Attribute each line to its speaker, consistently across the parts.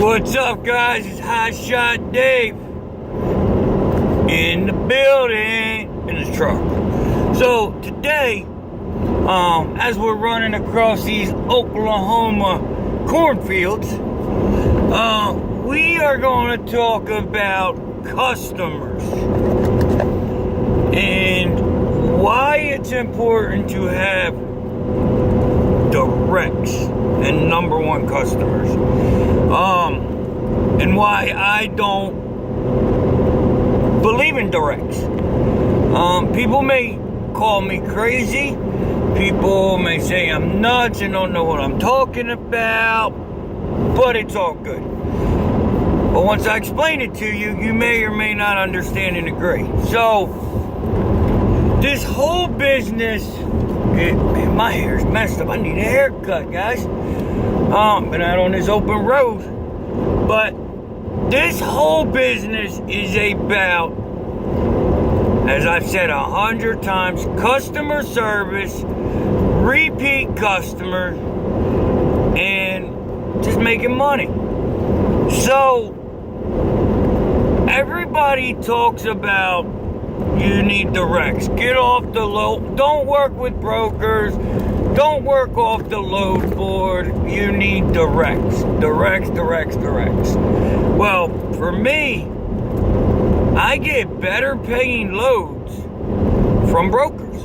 Speaker 1: What's up, guys? It's Hot Shot Dave in the building in his truck. So today, as we're running across these Oklahoma cornfields, we are going to talk about customers and why it's important to have directs and number one customers, and why I don't believe in directs. People may call me crazy, people may say I'm nuts and don't know what I'm talking about, but it's all good. But once I explain it to you, you may or may not understand and agree. So this whole business, man, my hair's messed up. I need a haircut, guys. Been out on this open road. But this whole business is about, as I've said 100 times, customer service, repeat customers, and just making money. So everybody talks about you need directs. Get off the load. Don't work with brokers. Don't work off the load board. You need directs. Directs. Well, for me, I get better paying loads from brokers.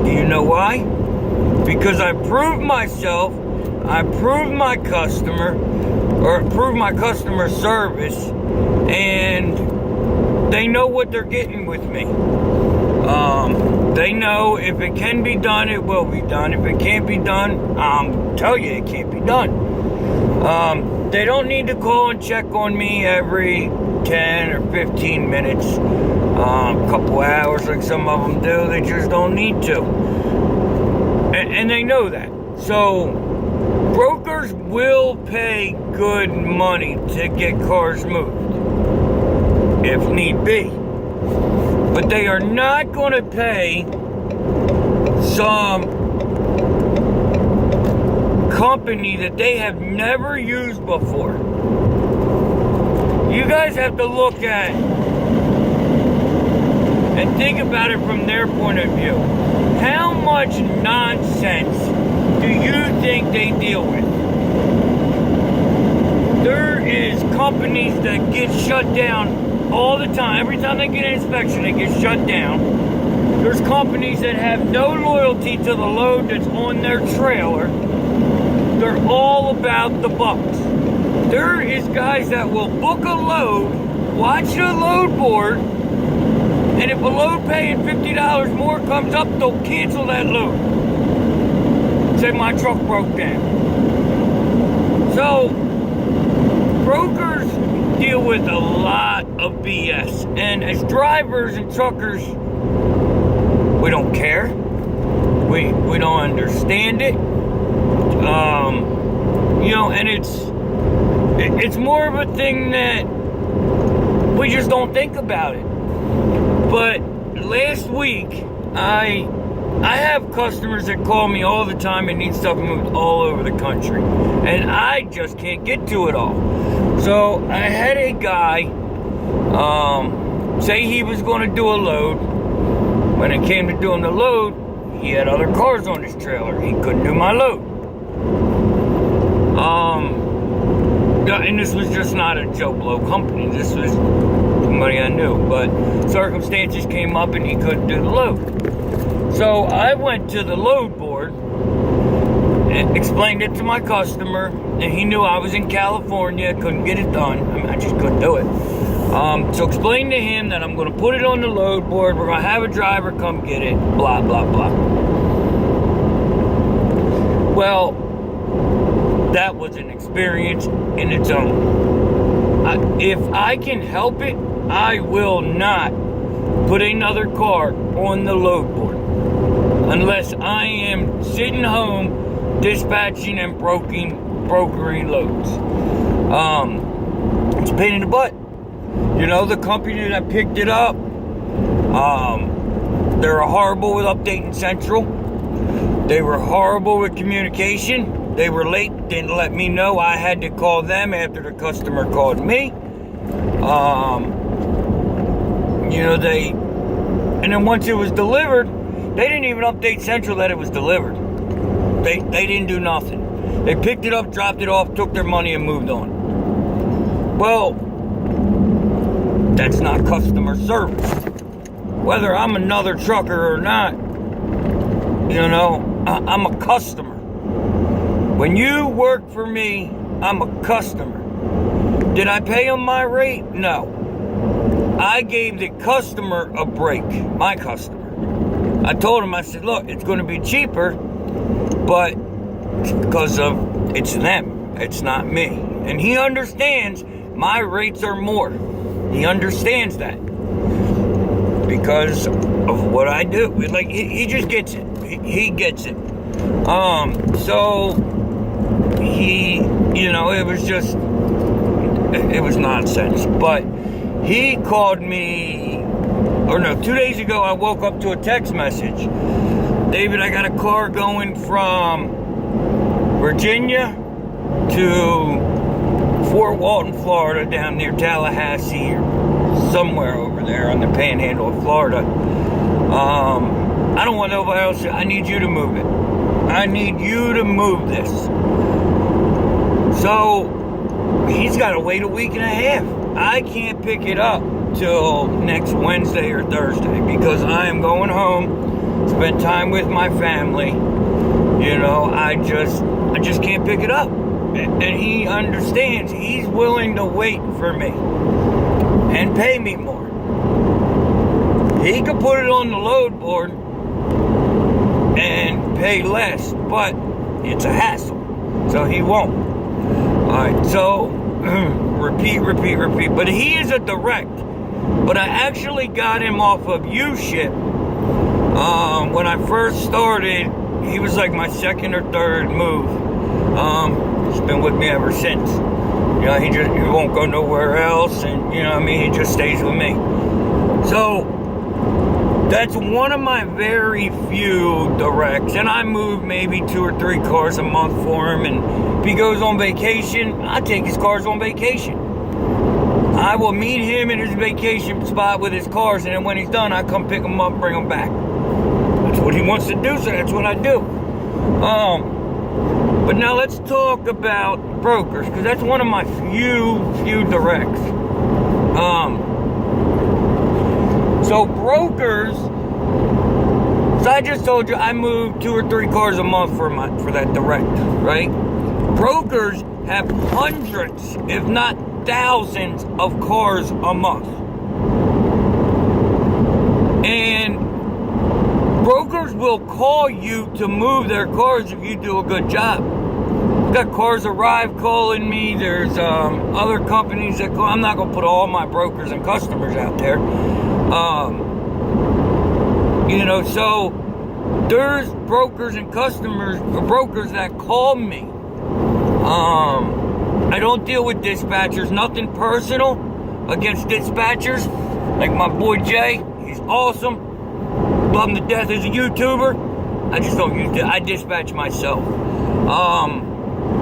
Speaker 1: Do you know why? Because I proved myself, I proved my customer, or proved my customer service, and they know what they're getting with me. They know if it can be done, it will be done. If it can't be done, I'll tell you it can't be done. They don't need to call and check on me every 10 or 15 minutes, a couple hours like some of them do. They just don't need to. And they know that. So brokers will pay good money to get cars moved, if need be. But they are not going to pay some company that they have never used before. You guys have to look at and think about it from their point of view. How much nonsense do you think they deal with? There is companies that get shut down all the time. Every time they get an inspection, they get shut down. There's companies that have no loyalty to the load that's on their trailer. They're all about the bucks. There is guys that will book a load, watch the load board, and if a load paying $50 more comes up, they'll cancel that load. Say my truck broke down. So brokers deal with a lot of BS, and as drivers and truckers, we don't care. We don't understand it. And it's more of a thing that we just don't think about it. But last week, I have customers that call me all the time and need stuff moved all over the country, and I just can't get to it all. So I had a guy say he was going to do a load. When it came to doing the load, he had other cars on his trailer. He couldn't do my load. And this was just not a Joe Blow company. This was somebody I knew. But circumstances came up and he couldn't do the load. So I went to the load board and explained it to my customer, and he knew I was in California, couldn't get it done. I mean, I just couldn't do it. So explained to him that I'm going to put it on the load board, we're going to have a driver come get it, blah, blah, blah. Well, that was an experience in its own. If I can help it, I will not put another car on the load board unless I am sitting home dispatching and brokering loads. It's a pain in the butt. You know, the company that picked it up, they're horrible with updating Central. They were horrible with communication. They were late, didn't let me know. I had to call them after the customer called me. And then once it was delivered, they didn't even update Central that it was delivered. They didn't do nothing. They picked it up, dropped it off, took their money, and moved on. Well, that's not customer service. Whether I'm another trucker or not, I'm a customer. When you work for me, I'm a customer. Did I pay them my rate? No. I gave the customer a break, my customer. I told him, I said, look, it's going to be cheaper, but because it's them, it's not me. And he understands my rates are more. He understands that because of what I do. Like, he just gets it. He gets it. So he, it was nonsense. But he called me, 2 days ago, I woke up to a text message. David, I got a car going from Virginia to Fort Walton, Florida, down near Tallahassee or somewhere over there on the panhandle of Florida. I don't want nobody else. I need you to move it. I need you to move this. So he's got to wait a week and a half. I can't pick it up till next Wednesday or Thursday because I am going home, spend time with my family. I just can't pick it up. And he understands. He's willing to wait for me and pay me more. He could put it on the load board and pay less, but it's a hassle, so he won't. Alright, so repeat. But he is a direct. But I actually got him off of U-Ship. When I first started, he was like my second or third move. He's been with me ever since. He won't go nowhere else, and he just stays with me. So that's one of my very few directs, and I move maybe 2 or 3 cars a month for him. And if he goes on vacation, I take his cars on vacation. I will meet him in his vacation spot with his cars, and then when he's done, I come pick him up, bring him back. That's what he wants to do, so that's what I do. But now let's talk about brokers, because that's one of my few directs. So brokers, so I just told you I move 2 or 3 cars a month for that direct, right? Brokers have hundreds, if not thousands, of cars a month. And brokers will call you to move their cars if you do a good job. I've got Cars Arrive calling me. There's other companies that call. I'm not going to put all my brokers and customers out there. So there's brokers and brokers that call me. I don't deal with dispatchers. Nothing personal against dispatchers. Like my boy Jay, he's awesome. Love him to death as a YouTuber. I just don't use it. I dispatch myself.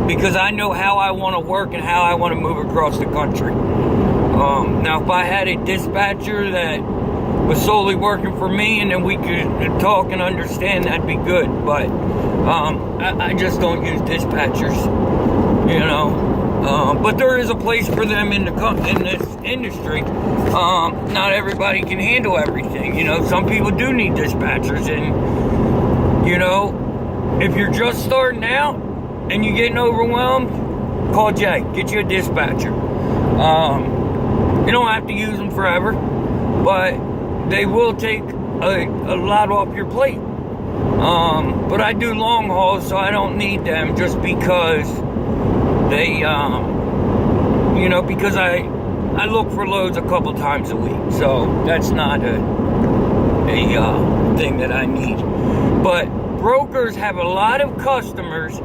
Speaker 1: Because I know how I want to work and how I want to move across the country. Now, if I had a dispatcher that was solely working for me and then we could talk and understand, that'd be good. But I just don't use dispatchers, but there is a place for them in this industry. Not everybody can handle everything. Some people do need dispatchers, and if you're just starting out and you're getting overwhelmed, call Jay. Get you a dispatcher. You don't have to use them forever, but they will take a lot off your plate. But I do long hauls, so I don't need them just because they, because I look for loads a couple times a week. So that's not a thing that I need. But brokers have a lot of customers,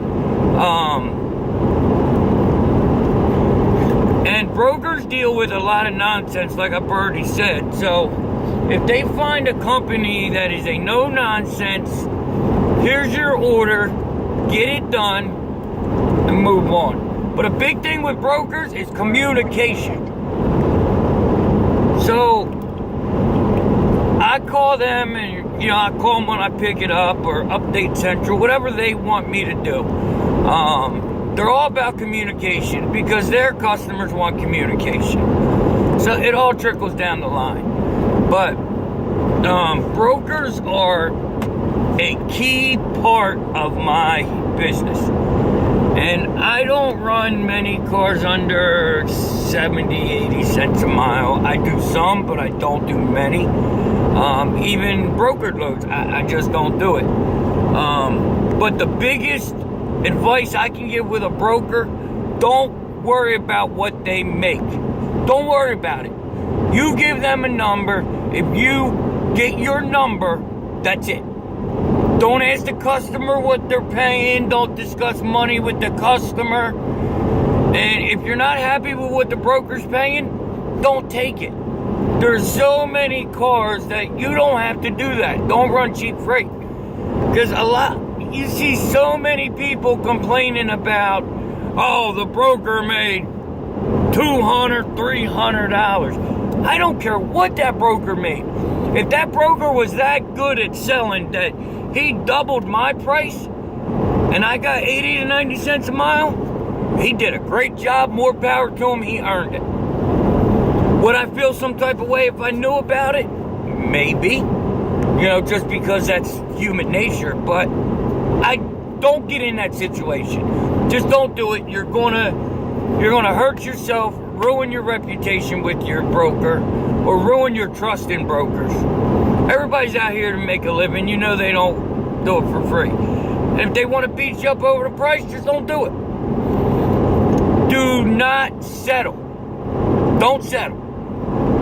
Speaker 1: and brokers deal with a lot of nonsense, like I've already said. So if they find a company that is a no-nonsense, here's your order, get it done, move on. But a big thing with brokers is communication. So I call them, and I call them when I pick it up, or Update Central, whatever they want me to do. They're all about communication because their customers want communication. So it all trickles down the line. But brokers are a key part of my business. And I don't run many cars under 70, 80 cents a mile. I do some, but I don't do many. Even brokered loads, I just don't do it. But the biggest advice I can give with a broker, don't worry about what they make. Don't worry about it. You give them a number. If you get your number, that's it. Don't ask the customer what they're paying. Don't discuss money with the customer. And if you're not happy with what the broker's paying, don't take it. There's so many cars that you don't have to do that. Don't run cheap freight. Because you see so many people complaining about, oh, the broker made $200, $300. I don't care what that broker made. If that broker was that good at selling that he doubled my price and I got 80 to 90 cents a mile, he did a great job. More power to him. He earned it. Would I feel some type of way if I knew about it? Maybe. Just because that's human nature. But I don't get in that situation. Just don't do it. You're gonna hurt yourself, ruin your reputation with your broker, or ruin your trust in brokers. Everybody's out here to make a living. They don't do it for free. And if they want to beat you up over the price, just don't do it. Do not settle. Don't settle.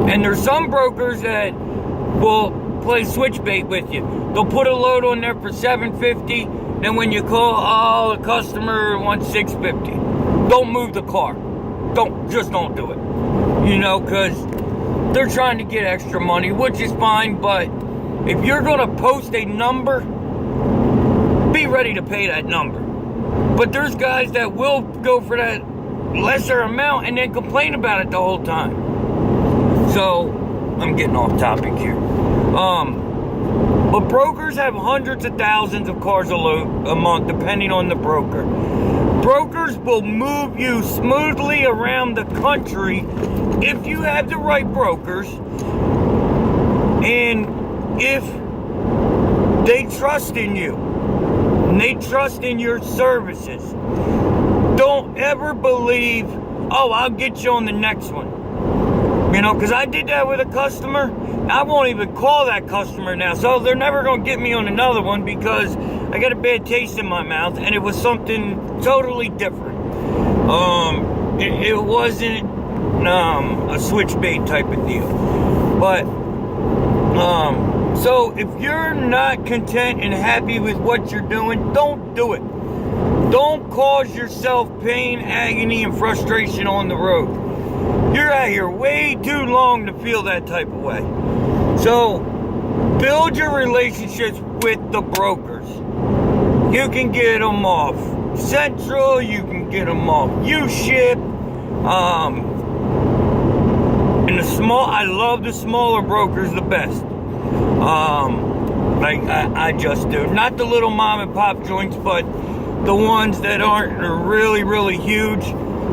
Speaker 1: And there's some brokers that will play switchbait with you. They'll put a load on there for $750. Then when you call, the customer wants $650. Don't move the car. Just don't do it. Because they're trying to get extra money, which is fine. But if you're going to post a number, be ready to pay that number. But there's guys that will go for that lesser amount and then complain about it the whole time. So I'm getting off topic here. But brokers have hundreds of thousands of cars a month, depending on the broker. Brokers will move you smoothly around the country if you have the right brokers and if they trust in you and they trust in your services. Don't ever believe, oh, I'll get you on the next one. Because I did that with a customer. I won't even call that customer now. So they're never going to get me on another one because I got a bad taste in my mouth and it was something totally different. It wasn't a switchbait type of deal. But, so if you're not content and happy with what you're doing, don't do it. Don't cause yourself pain, agony, and frustration on the road. You're out here way too long to feel that type of way. So, build your relationships with the brokers. You can get them off Central, you can get them off U-Ship. And I love the smaller brokers the best. I just do. Not the little mom and pop joints, but the ones that aren't really, really huge,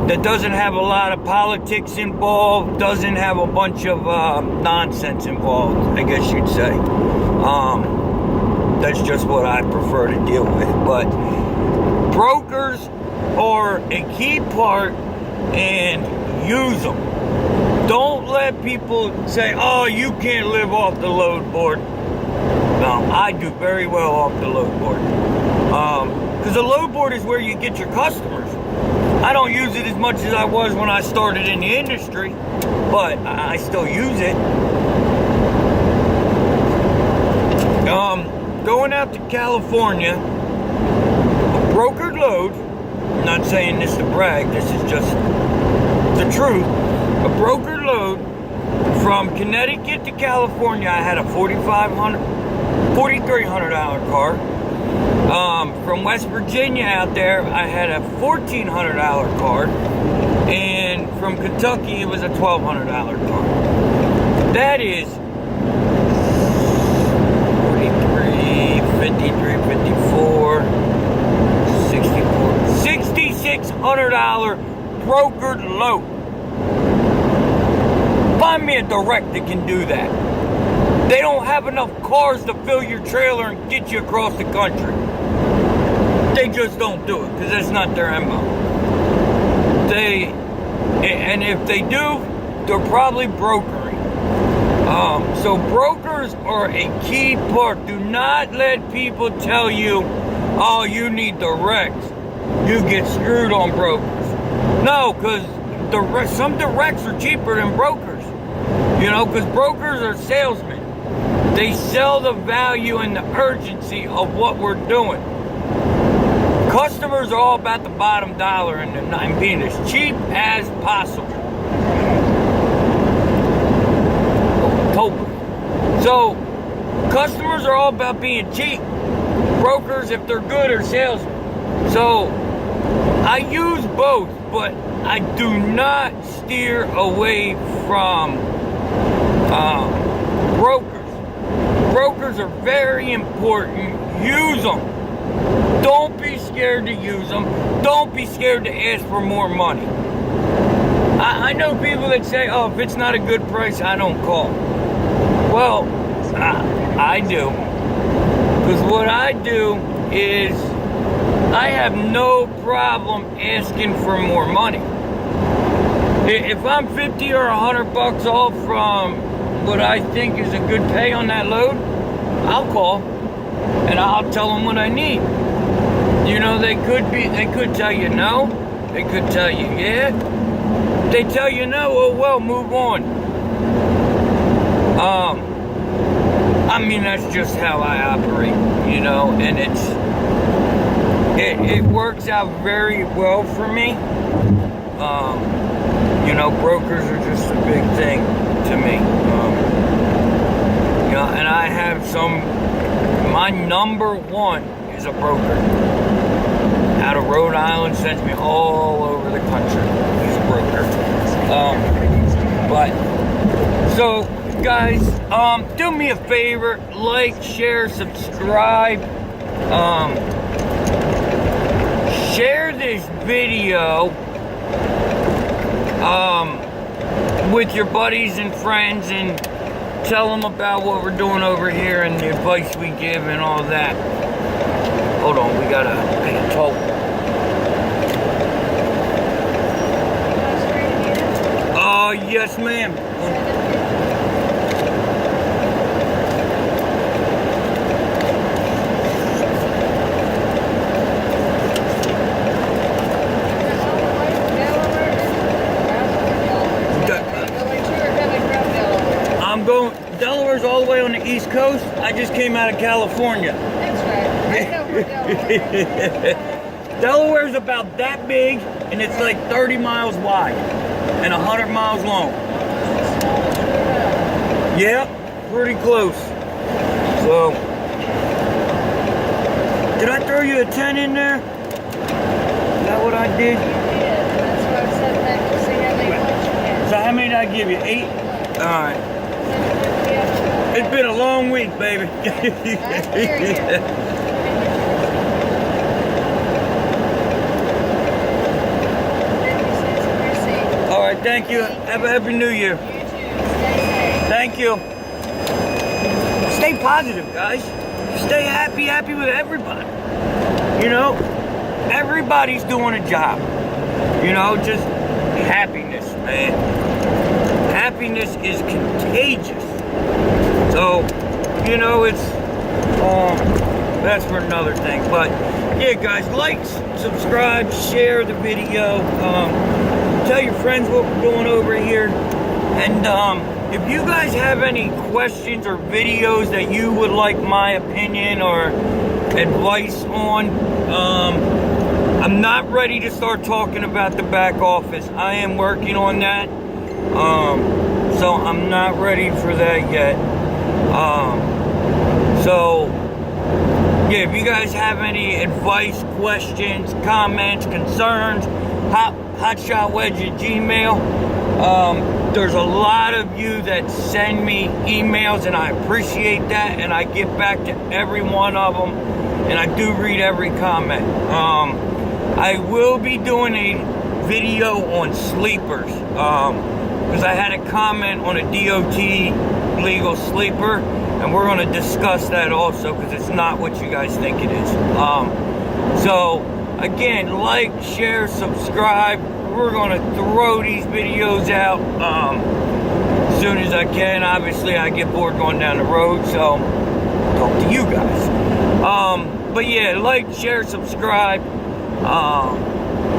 Speaker 1: that doesn't have a lot of politics involved, doesn't have a bunch of nonsense involved, I guess you'd say. That's just what I prefer to deal with. But brokers are a key part, and use them. Don't let people say, oh, you can't live off the load board. No, I do very well off the load board. Because the load board is where you get your customers. I don't use it as much as I was when I started in the industry, but I still use it. Going out to California, a brokered load, I'm not saying this to brag, this is just the truth. A brokered load from Connecticut to California, I had a $4,300 car. From West Virginia out there, I had a $1,400 card, and from Kentucky, it was a $1,200 card. That is 43, 53, 54, 64, $6,600 brokered load. Find me a direct that can do that. They don't have enough cars to fill your trailer and get you across the country. They just don't do it because that's not their MO. And if they do, they're probably brokering. So brokers are a key part. Do not let people tell you, oh, you need directs. You get screwed on brokers. No, because some directs are cheaper than brokers. You know, because brokers are salesmen. They sell the value and the urgency of what we're doing. Customers are all about the bottom dollar and being as cheap as possible. So, customers are all about being cheap. Brokers, if they're good, are salesmen. So, I use both, but I do not steer away from brokers. Brokers are very important. Use them. Don't be scared to use them. Don't be scared to ask for more money. I know people that say, oh, if it's not a good price, I don't call. Well, I do. Because what I do is I have no problem asking for more money. If I'm 50 or 100 bucks off from what I think is a good pay on that load, I'll call and I'll tell them what I need. You know, they could tell you no, they could tell you yeah. They tell you no, oh well, move on. I mean, that's just how I operate, you know, and it works out very well for me. You know, brokers are just a big thing to me. You know, and I have my number one is a broker. Out of Rhode Island, sends me all over the country. He's a broker. So guys, do me a favor, like, share, subscribe, share this video with your buddies and friends and tell them about what we're doing over here and the advice we give and all that. Hold on, I gotta talk. Yes, ma'am. I'm going. Delaware's all the way on the East Coast. I just came out of California.
Speaker 2: That's right. I know where Delaware is.
Speaker 1: Delaware's about that big, and it's like 30 miles wide and 100 miles long. Yep, pretty close. So, did I throw you a 10 in there? Is that what I did?
Speaker 2: You did. That's why I said that to see how many points you had.
Speaker 1: So how many did I give you? 8? Alright. It's been a long week, baby.
Speaker 2: I hear you.
Speaker 1: Alright, thank you. Have a happy new year.
Speaker 2: You too. Stay safe.
Speaker 1: Thank you. Stay positive, guys. Stay happy with everybody. You know, everybody's doing a job. You know, just happiness, man. Happiness is contagious. So, you know, it's, that's for another thing. But, yeah, guys, like, subscribe, share the video. Tell your friends what we're doing over here. And, if you guys have any questions or videos that you would like my opinion or advice on, I'm not ready to start talking about the back office. I am working on that. So I'm not ready for that yet. So yeah, if you guys have any advice, questions, comments, concerns, hotshotwedge@gmail. There's a lot of you that send me emails, and I appreciate that, and I get back to every one of them, and I do read every comment. I will be doing a video on sleepers, because I had a comment on a DOT legal sleeper, and we're going to discuss that also, because it's not what you guys think it is. So again, like, share, subscribe. We're going to throw these videos out as soon as I can. Obviously, I get bored going down the road, so talk to you guys. But yeah, like, share, subscribe.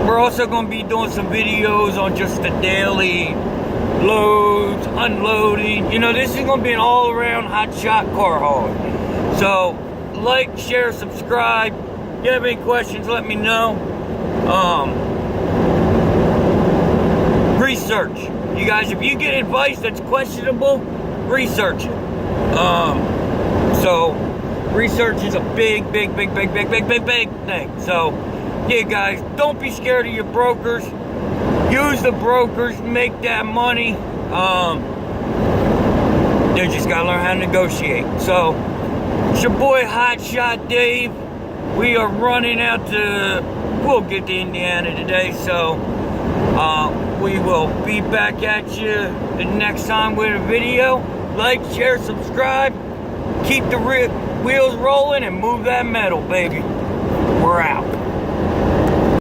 Speaker 1: We're also going to be doing some videos on just the daily loads, unloading. You know, this is going to be an all-around hot shot car haul. So, like, share, subscribe. If you have any questions, let me know. Research. You guys, if you get advice that's questionable, research it. So, research is a big thing. So, yeah, guys, don't be scared of your brokers. Use the brokers, make that money. They just gotta learn how to negotiate. So, it's your boy Hot Shot Dave. We are running out to, we'll get to Indiana today, so we will be back at you the next time with a video. Like, share, subscribe, keep the wheels rolling, and move that metal, baby. We're out.